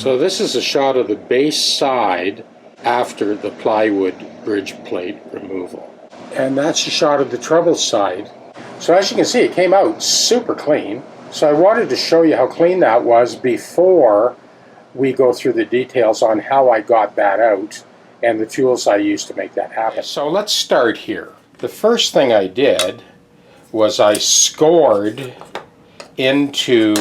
So this is a shot of the base side after the plywood bridge plate removal. And that's a shot of the treble side. So as you can see, it came out super clean. So I wanted to show you how clean that was before we go through the details on how I got that out and the tools I used to make that happen. So let's start here. The first thing I did was I scored into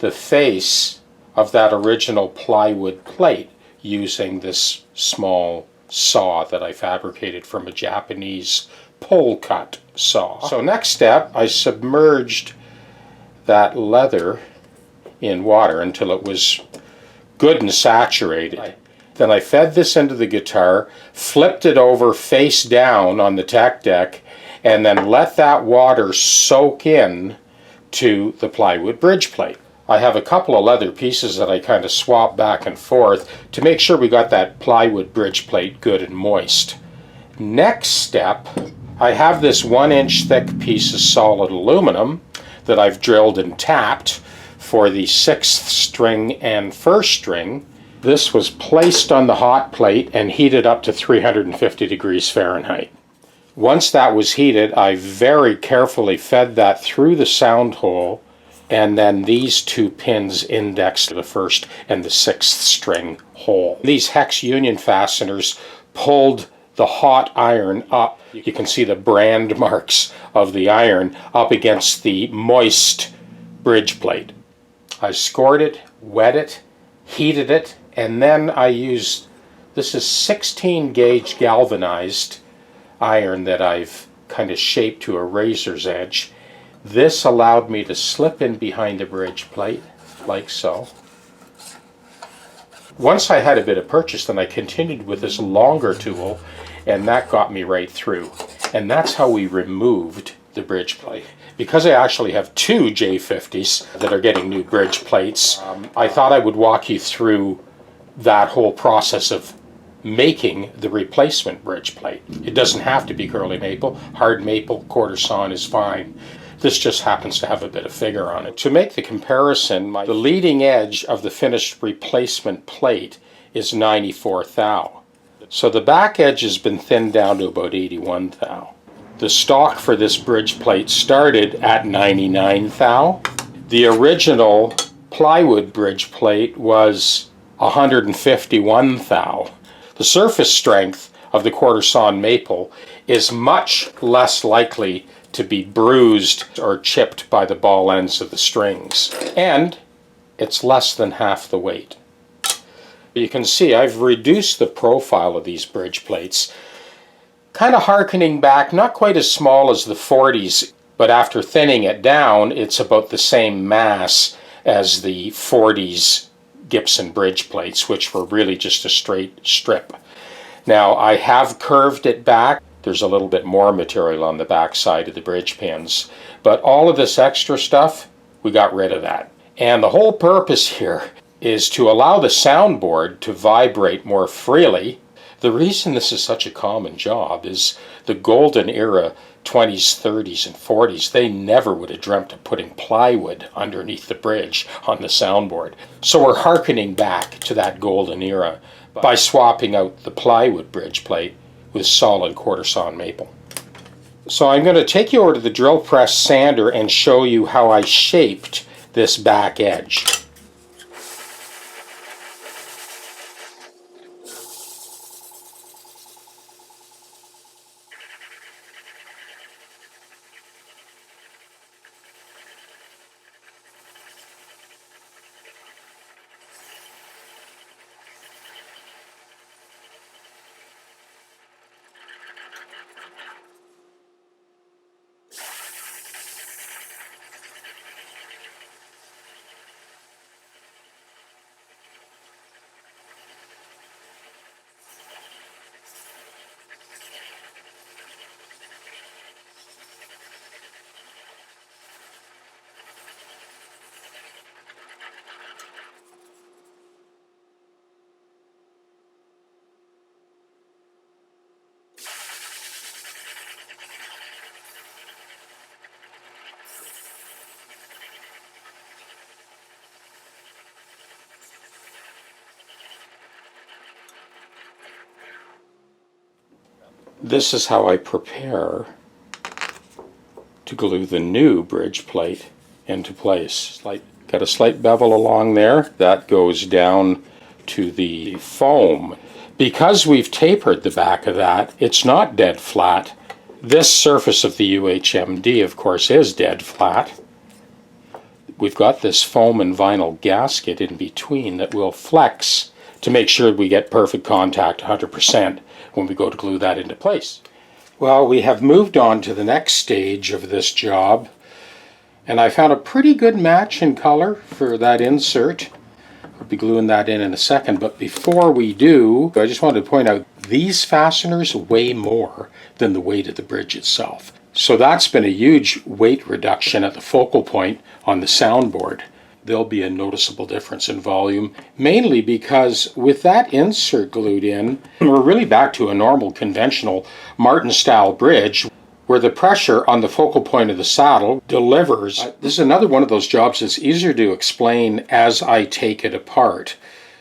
the face of that original plywood plate using this small saw that I fabricated from a Japanese pole cut saw. So next step, I submerged that leather in water until it was good and saturated. Then I fed this into the guitar, flipped it over face down on the tech deck, and then let that water soak in to the plywood bridge plate. I have a couple of leather pieces that I kind of swap back and forth to make sure we got that plywood bridge plate good and moist. Next step, I have this 1-inch thick piece of solid aluminum that I've drilled and tapped for the 6th string and 1st string. This was placed on the hot plate and heated up to 350 degrees Fahrenheit. Once that was heated, I very carefully fed that through the sound hole, and then these 2 pins indexed to the 1st and the 6th string hole. These hex union fasteners pulled the hot iron up. You can see the brand marks of the iron up against the moist bridge plate. I scored it, wet it, heated it, and then I used, this is 16 gauge galvanized iron that I've kind of shaped to a razor's edge. This allowed me to slip in behind the bridge plate, like so. Once I had a bit of purchase, then I continued with this longer tool, and that got me right through. And that's how we removed the bridge plate. Because I actually have 2 J-50s that are getting new bridge plates, I thought I would walk you through that whole process of making the replacement bridge plate. It doesn't have to be curly maple. Hard maple, quarter sawn is fine. This just happens to have a bit of figure on it. To make the comparison, the leading edge of the finished replacement plate is 94 thou. So the back edge has been thinned down to about 81 thou. The stock for this bridge plate started at 99 thou. The original plywood bridge plate was 151 thou. The surface strength of the quarter sawn maple is much less likely to be bruised or chipped by the ball ends of the strings, and it's less than half the weight. You can see I've reduced the profile of these bridge plates, kind of harkening back, not quite as small as the 40s, but after thinning it down, it's about the same mass as the 40s Gibson bridge plates, which were really just a straight strip. Now I have curved it back. There's a little bit more material on the back side of the bridge pins, but all of this extra stuff, we got rid of that. And the whole purpose here is to allow the soundboard to vibrate more freely. The reason this is such a common job is the golden era 20s, 30s, and 40s, they never would have dreamt of putting plywood underneath the bridge on the soundboard. So we're hearkening back to that golden era by swapping out the plywood bridge plate with solid quarter sawn maple. So I'm going to take you over to the drill press sander and show you how I shaped this back edge. This is how I prepare to glue the new bridge plate into place. Got a slight bevel along there. That goes down to the foam. Because we've tapered the back of that, it's not dead flat. This surface of the UHMD, of course, is dead flat. We've got this foam and vinyl gasket in between that will flex to make sure we get perfect contact 100% when we go to glue that into place. Well, we have moved on to the next stage of this job, and I found a pretty good match in color for that insert. We'll be gluing that in a second, but before we do, I just wanted to point out these fasteners weigh more than the weight of the bridge itself. So that's been a huge weight reduction at the focal point on the soundboard. There'll be a noticeable difference in volume, mainly because with that insert glued in, we're really back to a normal conventional Martin style bridge where the pressure on the focal point of the saddle delivers. This is another one of those jobs that's easier to explain as I take it apart.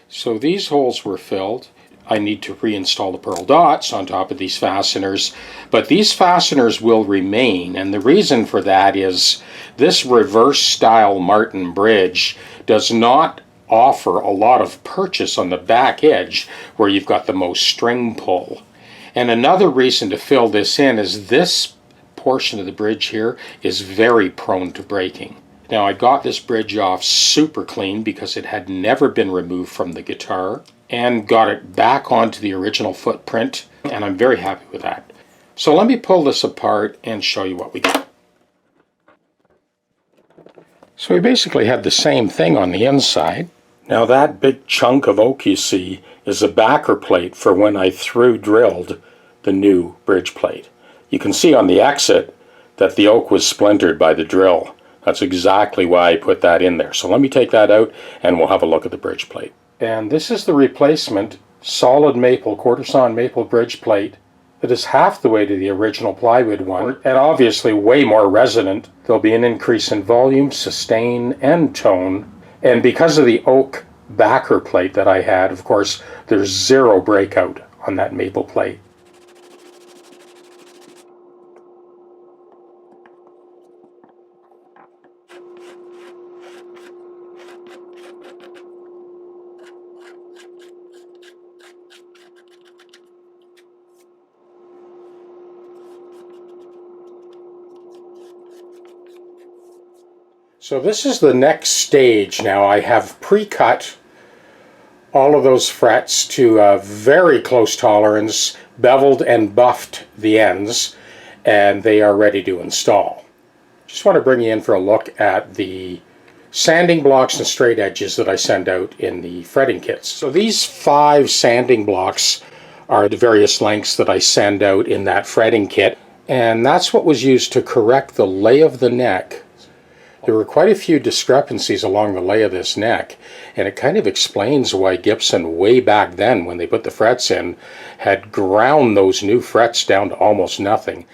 So these holes were filled. I need to reinstall the pearl dots on top of these fasteners, but these fasteners will remain, and the reason for that is this reverse style Martin bridge does not offer a lot of purchase on the back edge where you've got the most string pull. And another reason to fill this in is this portion of the bridge here is very prone to breaking. Now, I got this bridge off super clean because it had never been removed from the guitar, and got it back onto the original footprint, and I'm very happy with that. So let me pull this apart and show you what we got. So we basically had the same thing on the inside. Now that big chunk of oak you see is a backer plate for when I through drilled the new bridge plate. You can see on the exit that the oak was splintered by the drill. That's exactly why I put that in there. So let me take that out and we'll have a look at the bridge plate. And this is the replacement solid maple, quarter-sawn maple bridge plate that is half the weight of the original plywood one, and obviously way more resonant. There'll be an increase in volume, sustain, and tone. And because of the oak backer plate that I had, of course, there's zero breakout on that maple plate. So this is the next stage now. I have pre-cut all of those frets to a very close tolerance, beveled and buffed the ends, and they are ready to install. Just want to bring you in for a look at the sanding blocks and straight edges that I send out in the fretting kits. So these 5 sanding blocks are the various lengths that I send out in that fretting kit, and that's what was used to correct the lay of the neck. There were quite a few discrepancies along the lay of this neck, and it kind of explains why Gibson, way back then when they put the frets in, had ground those new frets down to almost nothing.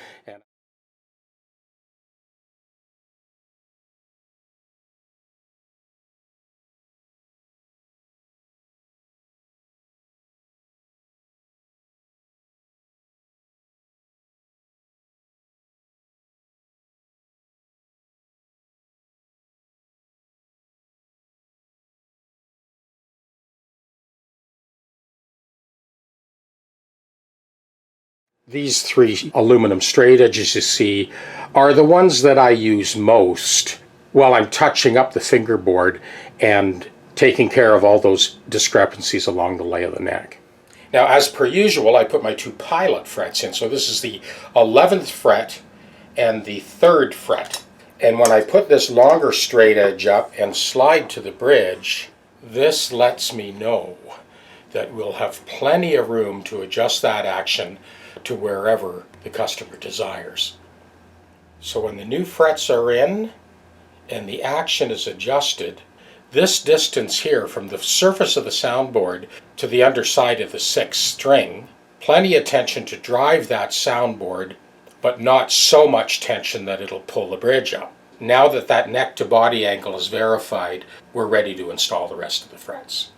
These 3 aluminum straight edges you see are the ones that I use most while I'm touching up the fingerboard and taking care of all those discrepancies along the lay of the neck. Now, as per usual, I put my 2 pilot frets in. So this is the 11th fret and the 3rd fret. And when I put this longer straight edge up and slide to the bridge, this lets me know that we'll have plenty of room to adjust that action to wherever the customer desires. So when the new frets are in and the action is adjusted, this distance here from the surface of the soundboard to the underside of the 6th string, plenty of tension to drive that soundboard, but not so much tension that it'll pull the bridge up. Now that that neck to body angle is verified, we're ready to install the rest of the frets.